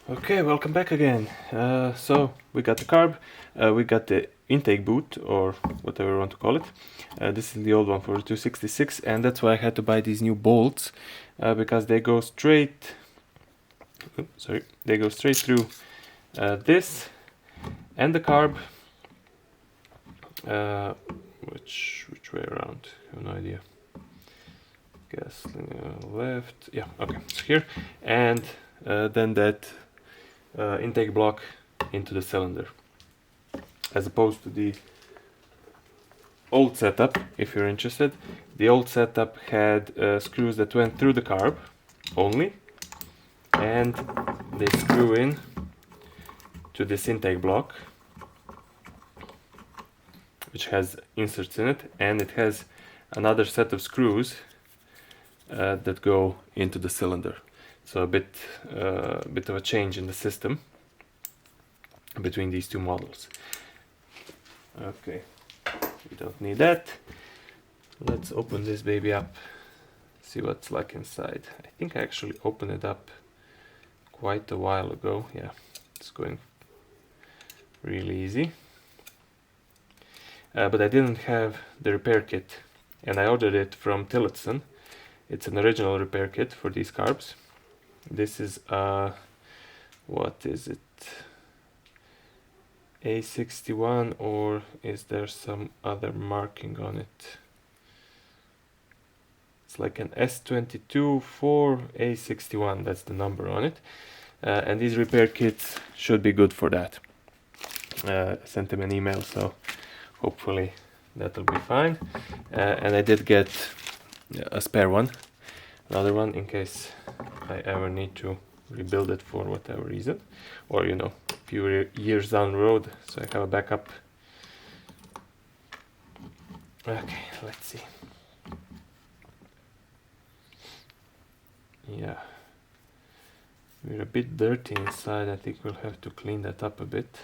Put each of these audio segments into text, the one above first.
Okay, welcome back again. So we got the carb, we got the intake boot, or whatever you want to call it. This is the old one for the 266, and that's why I had to buy these new bolts, because they go straight. They go straight through this and the carb. Which way around? I have no idea. Gas left. Yeah. Okay. So here, and then that intake block into the cylinder, as opposed to the old setup. If you're interested, the old setup had screws that went through the carb only, and they screw in to this intake block, which has inserts in it, and it has another set of screws that go into the cylinder. So a bit of a change in the system between these two models. Okay, we don't need that. Let's open this baby up, see what's like inside. I think I actually opened it up quite a while ago. Yeah, it's going really easy. But I didn't have the repair kit, and I ordered it from Tillotson. It's an original repair kit for these carbs. This is what is it? A61, or is there some other marking on it? It's like an S22 for A61, that's the number on it. And these repair kits should be good for that. I sent them an email, so hopefully that'll be fine. And I did get a spare one, another one, in case I ever need to rebuild it for whatever reason, or a few years down the road, so I have a backup. Okay, let's see. Yeah, we're a bit dirty inside. I think we'll have to clean that up a bit.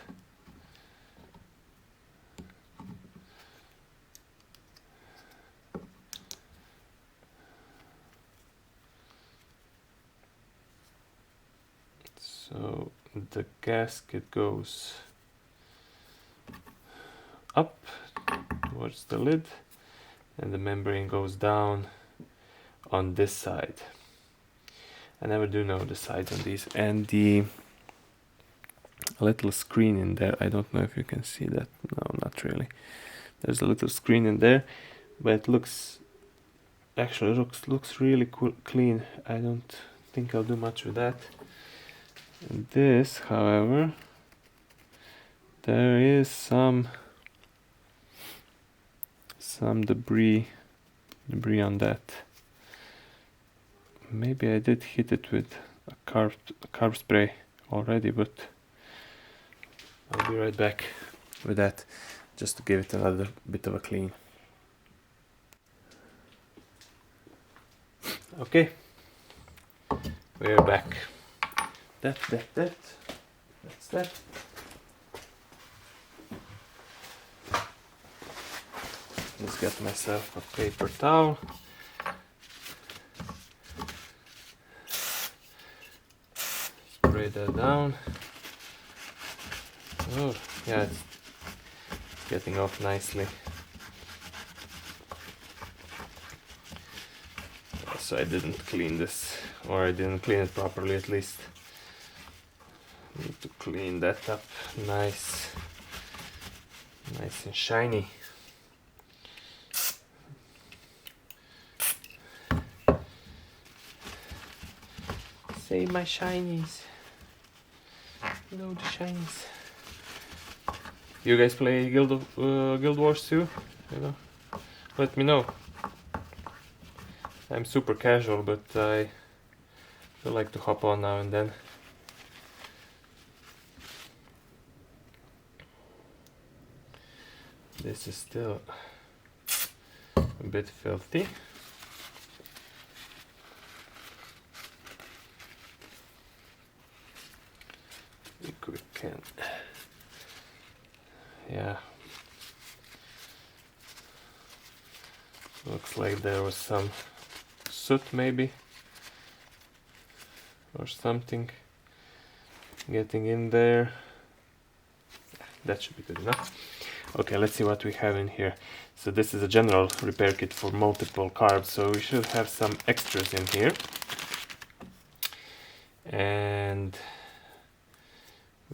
So the gasket goes up towards the lid, and the membrane goes down on this side. I never do know the sides on these, and the little screen in there, I don't know if you can see that. No, not really. There's a little screen in there, but it looks really clean. I don't think I'll do much with that. And this, however, there is some debris on that. Maybe I did hit it with a carb spray already, but I'll be right back with that, just to give it another bit of a clean. Okay, we're back. That's that. Let's get myself a paper towel. Spray that down. Oh, yeah, it's getting off nicely. So I didn't clean this, or I didn't clean it properly at least. Need to clean that up nice and shiny. Save my shinies. No, the shinies. You guys play Guild Wars too? Let me know. I'm super casual, but I like to hop on now and then. This is still a bit filthy. We can, yeah. Looks like there was some soot maybe, or something. getting in there. That should be good enough. Okay, let's see what we have in here. So this is a general repair kit for multiple carbs, so we should have some extras in here. And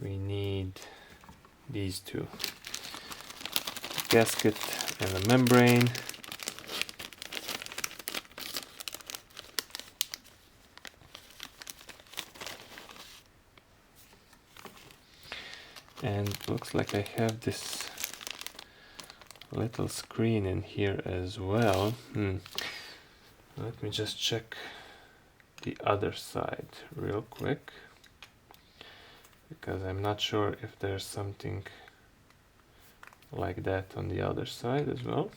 we need these two. Gasket and a membrane. And looks like I have this little screen in here as well. Let me just check the other side real quick, because I'm not sure if there's something like that on the other side as well.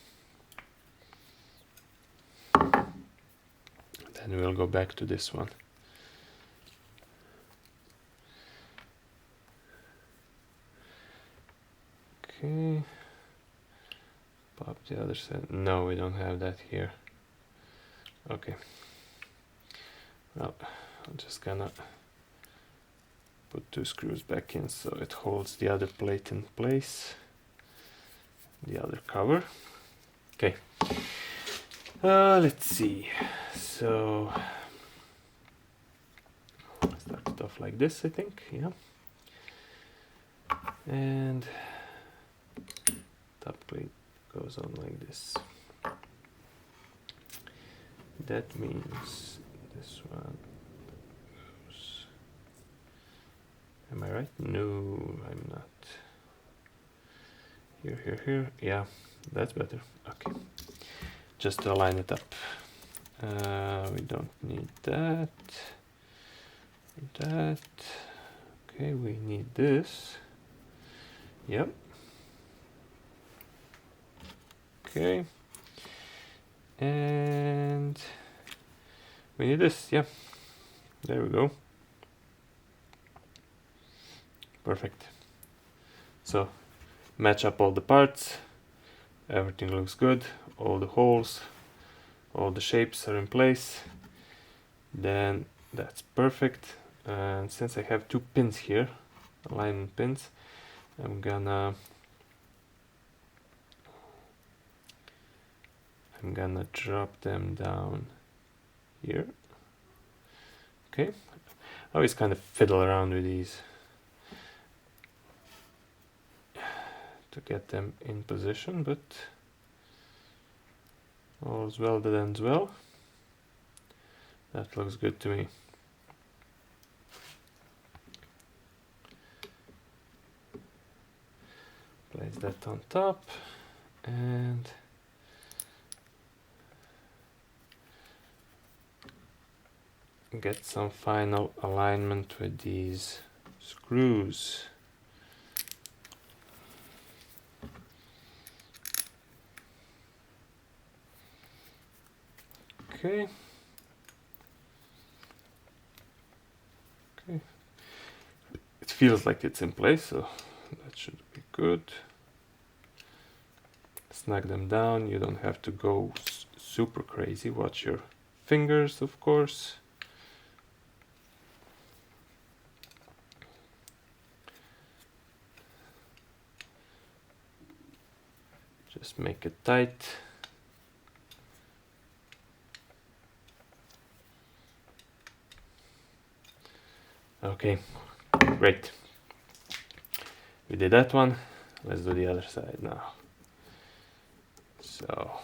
Then we'll go back to this one. Okay, pop the other side. No, we don't have that here. Okay, well, I'm just gonna put 2 screws back in so it holds the other plate in place, the other cover. Okay, let's see. So start it off like this, I think. Yeah, and top plate goes on like this. That means this one goes. Am I right? No, I'm not. Here, here, here. Yeah, that's better. Okay, just to align it up. We don't need that. That. Okay, we need this. Yep. Okay. And we need this. Yeah. There we go. Perfect. So match up all the parts. Everything looks good. All the holes, all the shapes are in place. Then that's perfect. And since I have 2 pins here, alignment pins, I'm gonna drop them down here. Okay, I always kind of fiddle around with these to get them in position, but all's well that ends well. That looks good to me. Place that on top and get some final alignment with these screws. Okay. Okay. It feels like it's in place, so that should be good. Snag them down. You don't have to go super crazy. Watch your fingers, of course. Just make it tight. Okay, great. We did that one. Let's do the other side now. So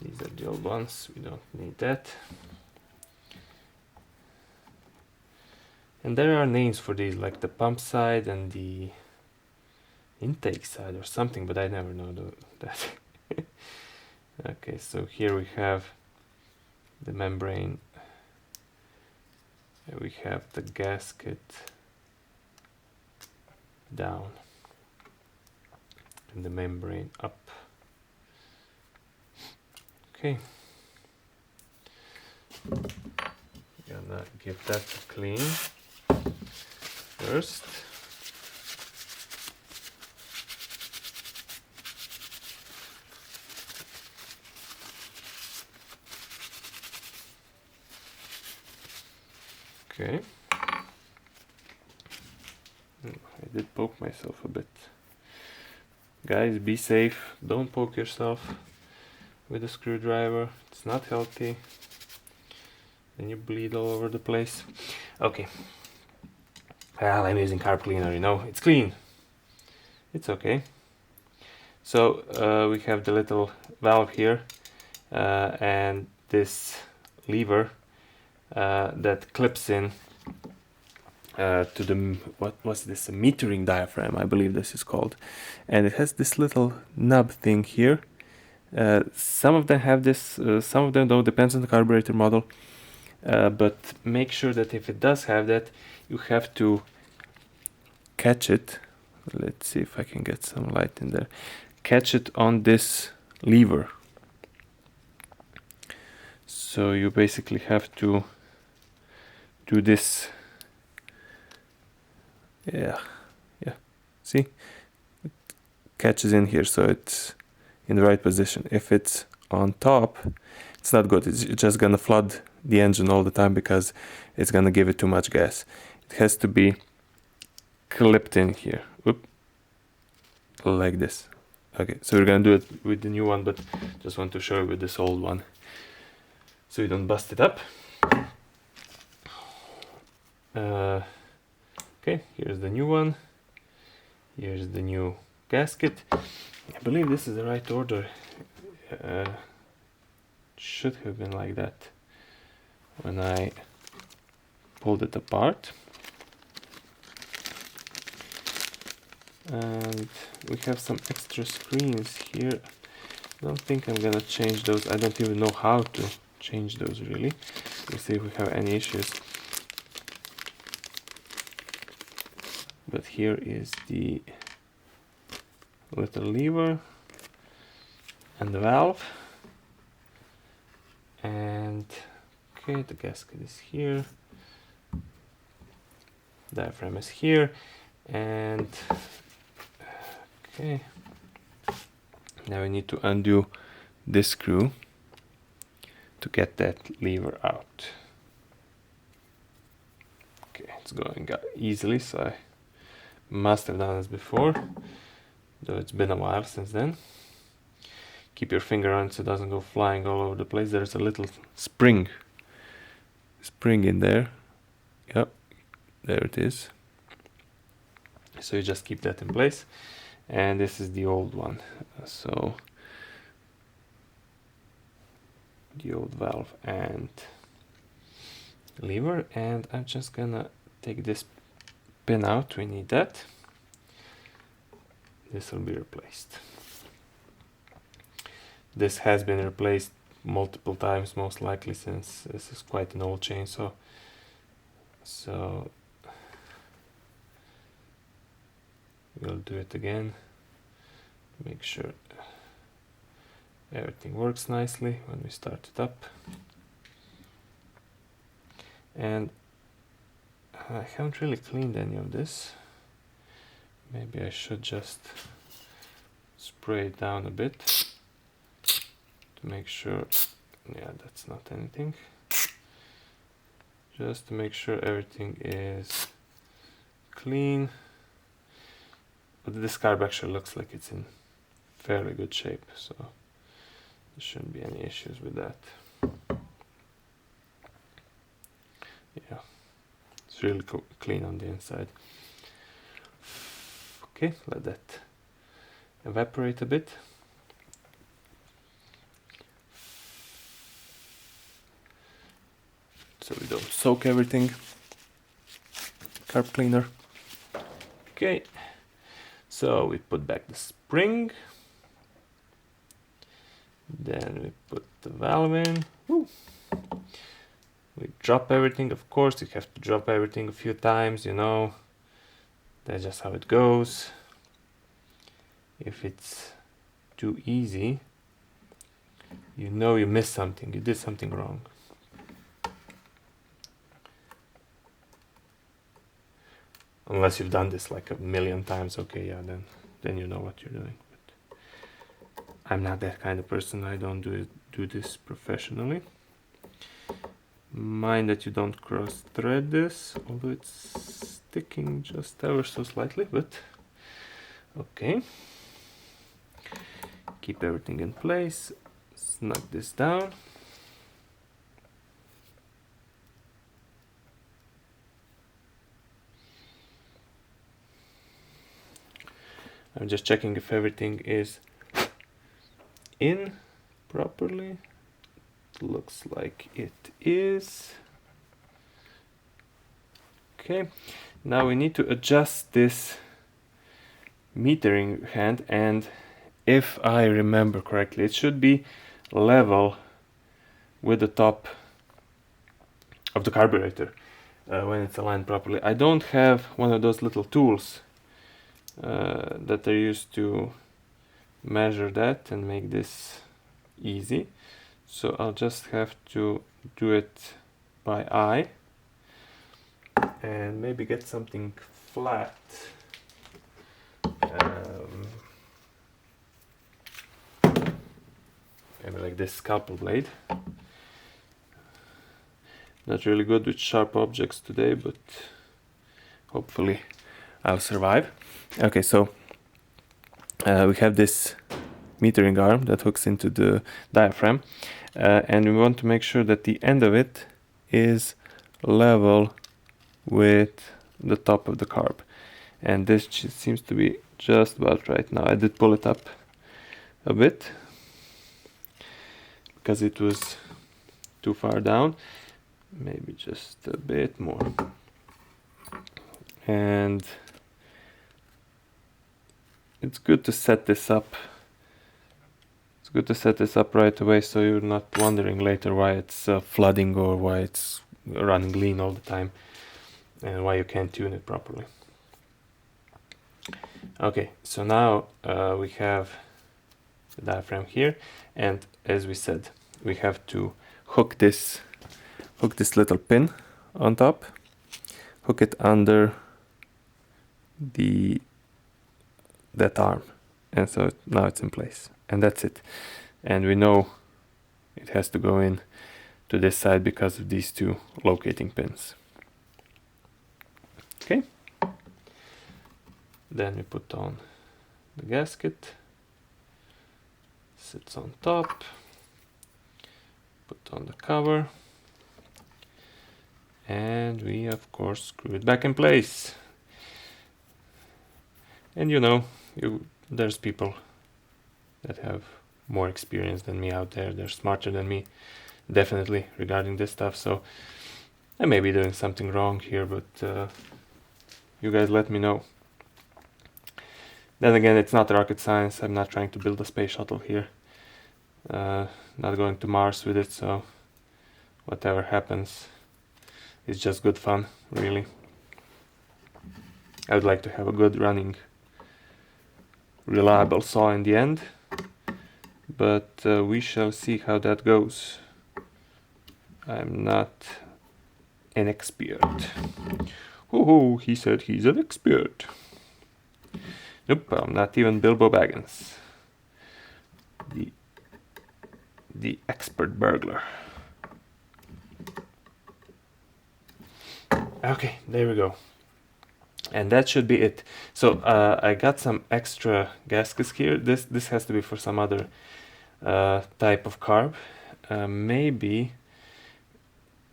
these are the old ones. We don't need that. And there are names for these, like the pump side and the intake side or something, but I never know that. Okay, so here we have the membrane. And we have the gasket down and the membrane up. Okay. Gonna give that a clean first. Okay. I did poke myself a bit. Guys, be safe. Don't poke yourself with a screwdriver. It's not healthy. Then you bleed all over the place. Okay. Well, I'm using carb cleaner, you know. It's clean. It's okay. So we have the little valve here and this lever that clips in to the, what was this, a metering diaphragm, I believe this is called, and it has this little nub thing here. Some of them have this, some of them don't, depends on the carburetor model, but make sure that if it does have that, you have to catch it. Let's see if I can get some light in there. Catch it on this lever. So you basically have to do this. Yeah, see, it catches in here, so it's in the right position. If it's on top, it's not good. It's just gonna flood the engine all the time because it's gonna give it too much gas. It has to be clipped in here. Oop. Like this. Okay, so we're gonna do it with the new one, but just want to show you with this old one so you don't bust it up. Okay, here's the new one. Here's the new gasket. I believe this is the right order. Should have been like that when I pulled it apart. And we have some extra screens here. I don't think I'm gonna change those. I don't even know how to change those really. Let's see if we have any issues. But here is the little lever and the valve. And okay, the gasket is here. Diaphragm is here. And okay, now we need to undo this screw to get that lever out. Okay, it's going out easily, so I must have done this before, though it's been a while since then. Keep your finger on it so it doesn't go flying all over the place. There's a little spring in there. Yep, there it is. So you just keep that in place. And this is the old one. So the old valve and lever, and I'm just gonna take this pin out. We need that. This will be replaced. This has been replaced multiple times, most likely, since this is quite an old chainsaw. So we'll do it again. Make sure everything works nicely when we start it up. And I haven't really cleaned any of this. Maybe I should just spray it down a bit to make sure. Yeah, that's not anything. Just to make sure everything is clean. But this carb actually looks like it's in fairly good shape, so there shouldn't be any issues with that. Yeah, it's really clean on the inside. Okay, let that evaporate a bit. So we don't soak everything. Carb cleaner. Okay, so we put back the spring. Then we put the valve in. Woo. We drop everything. Of course, you have to drop everything a few times, you know. That's just how it goes. If it's too easy, you know you missed something. You did something wrong. Unless you've done this like a million times, okay, yeah, then you know what you're doing. But I'm not that kind of person. I don't do this professionally. mind that you don't cross thread this, although it's sticking just ever so slightly, but okay. Keep everything in place, snug this down. I'm just checking if everything is in properly. It looks like it is. Okay, now we need to adjust this metering hand, and if I remember correctly, it should be level with the top of the carburetor when it's aligned properly. I don't have one of those little tools that are used to measure that and make this easy, so I'll just have to do it by eye and maybe get something flat. Maybe like this scalpel blade. Not really good with sharp objects today, but hopefully I'll survive. Okay, so we have this metering arm that hooks into the diaphragm, and we want to make sure that the end of it is level with the top of the carb, and this seems to be just about right now. I did pull it up a bit because it was too far down, maybe just a bit more, and it's good to set this up. It's good to set this up right away, so you're not wondering later why it's flooding or why it's running lean all the time and why you can't tune it properly. Okay, so now we have the diaphragm here, and as we said, we have to hook this little pin on top, hook it under that arm, and so now it's in place, and that's it. And we know it has to go in to this side because of these two locating pins. Okay, then we put on the gasket, sits on top, put on the cover, and we of course screw it back in place. And you know, there's people that have more experience than me out there. They're smarter than me, definitely, regarding this stuff. So I may be doing something wrong here, but you guys let me know. Then again, it's not rocket science. I'm not trying to build a space shuttle here. Not going to Mars with it, so whatever happens, it's just good fun, really. I would like to have a good running, reliable saw in the end, but we shall see how that goes. I'm not an expert. Oh, he said he's an expert. Nope, I'm not even Bilbo Baggins, the expert burglar. Okay, there we go. And that should be it. So I got some extra gaskets here. This has to be for some other type of carb. Maybe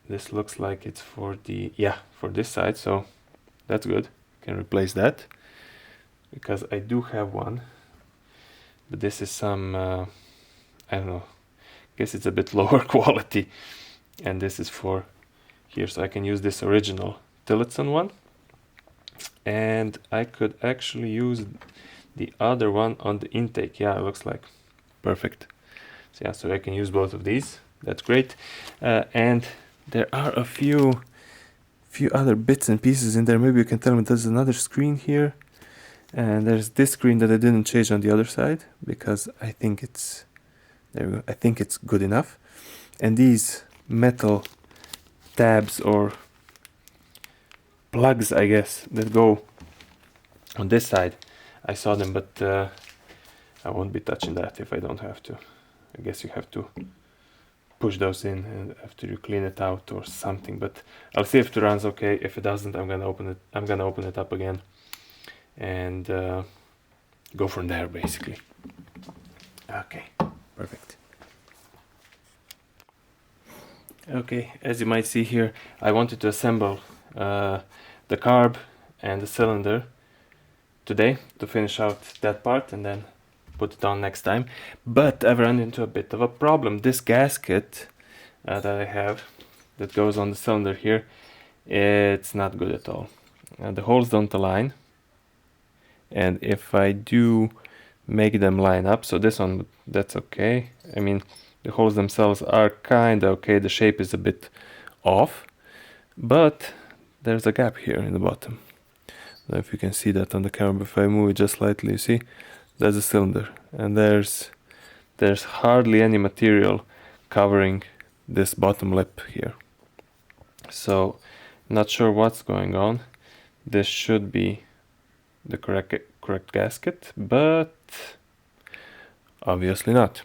this looks like it's for for this side, so that's good. Can replace that because I do have one, but this is some I don't know, guess it's a bit lower quality, and this is for here, so I can use this original Tillotson one, and I could actually use the other one on the intake. Yeah, it looks like perfect. So yeah, so I can use both of these. That's great. And there are a few other bits and pieces in there. Maybe you can tell me there's another screen here, and there's this screen that I didn't change on the other side because I think it's, there we go, I think it's good enough. And these metal tabs or plugs, I guess, that go on this side, I saw them, but I won't be touching that if I don't have to. I guess you have to push those in and after you clean it out or something. But I'll see if it runs okay. If it doesn't, I'm gonna open it up again and go from there basically. Okay, perfect. Okay, as you might see here, I wanted to assemble the carb and the cylinder today to finish out that part and then put it on next time. But I've run into a bit of a problem. This gasket that I have that goes on the cylinder here, it's not good at all. The holes don't align, and if I do make them line up, so this one, that's okay. I mean, the holes themselves are kinda okay, the shape is a bit off, but there's a gap here in the bottom. I don't know if you can see that on the camera. If I move it just slightly, you see, there's a cylinder, and there's hardly any material covering this bottom lip here. So, not sure what's going on. This should be the correct gasket, but obviously not.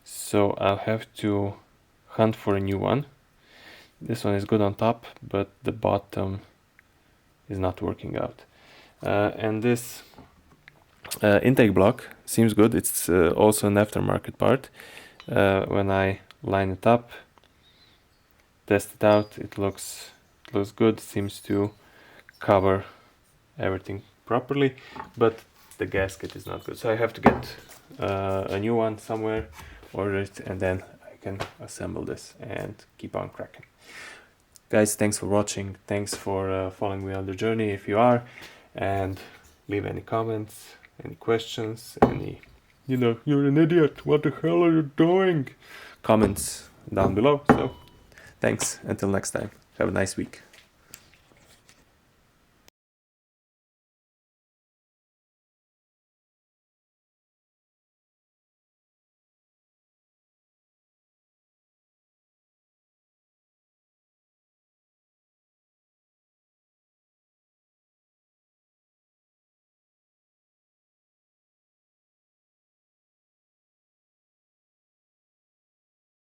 So I'll have to hunt for a new one. This one is good on top, but the bottom is not working out. And this intake block seems good. It's also an aftermarket part. When I line it up, test it out, it looks good. Seems to cover everything properly, but the gasket is not good. So I have to get a new one somewhere, order it, and then I can assemble this and keep on cracking. Guys, thanks for watching. Thanks for following me on the journey if you are, and leave any comments, any questions, any, you know, you're an idiot, what the hell are you doing, comments down below. So thanks, until next time, have a nice week.